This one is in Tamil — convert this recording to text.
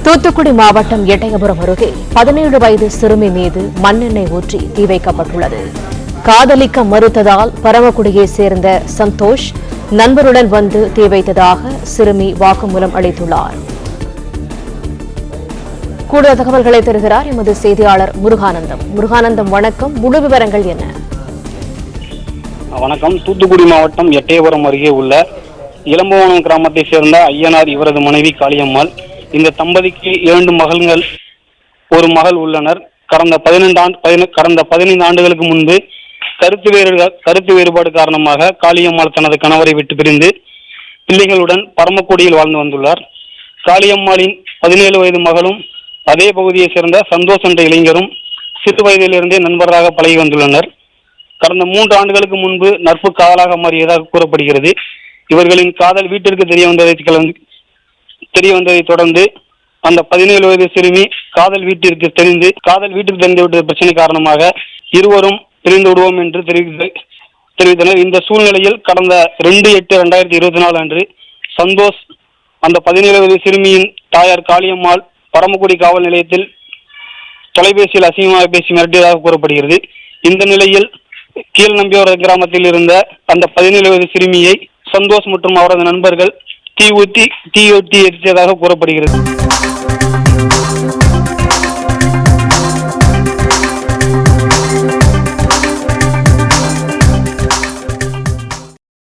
தூத்துக்குடி மாவட்டம் எட்டயபுரம் அருகே 17 வயது சிறுமி மீது மண்ணெண்ணெய் ஊற்றி தீ வைக்கப்பட்டுள்ளது. காதலிக்க மறுத்ததால் பரமக்குடியை சேர்ந்த சந்தோஷ் நண்பருடன் வந்து தீ வைத்ததாக சிறுமி வாக்குமூலம் அளித்துள்ளார். கூடுதல் தகவல்களை தருகிறார் எமது செய்தியாளர் முருகானந்தம். முருகானந்தம், வணக்கம். முழு விவரங்கள் என்ன? வணக்கம். தூத்துக்குடி மாவட்டம் எட்டயபுரம் அருகே உள்ள இளம்பவனம் கிராமத்தை சேர்ந்த ஐயனார், இவரது மனைவி காளியம்மாள். இந்த தம்பதிக்கு 2 மகள்கள், ஒரு மகள் உள்ளனர். கடந்த 15 ஆண்டுகளுக்கு முன்பு கருத்து வேறுபாடு காரணமாக காளியம்மாள் தனது கணவரை விட்டு பிரிந்து பிள்ளைகளுடன் பரமக்குடியில் வாழ்ந்து வந்துள்ளார். காளியம்மாளின் 17 வயது மகளும் அதே பகுதியை சேர்ந்த சந்தோஷ் என்ற இளைஞரும் சிறு வயதிலிருந்தே நண்பராக பழகி வந்துள்ளனர். கடந்த 3 ஆண்டுகளுக்கு முன்பு நட்பு காதலாக மாறியதாக கூறப்படுகிறது. இவர்களின் காதல் வீட்டிற்கு தெரிய வந்ததை தொடர்ந்து அந்த 17 வயது சிறுமி காதல் வீட்டிற்கு தெரிந்துவிட்ட பிரச்சனை காரணமாக இருவரும் பிரிந்து விடுவோம் என்று தெரிவித்தனர். இந்த சூழ்நிலையில் கடந்த 2/8/2024 அன்று சந்தோஷ் அந்த 17 வயது சிறுமியின் தாயார் காளியம்மாள் பரமக்குடி காவல் நிலையத்தில் தொலைபேசியில் அசிங்கமாக பேசி மிரட்டியதாக கூறப்படுகிறது. இந்த நிலையில் கீழ்நம்பியோர கிராமத்தில் இருந்த அந்த 17 வயது சிறுமியை சந்தோஷ் மற்றும் அவரது நண்பர்கள் தீயொட்டி எரித்ததாக கூறப்படுகிறது.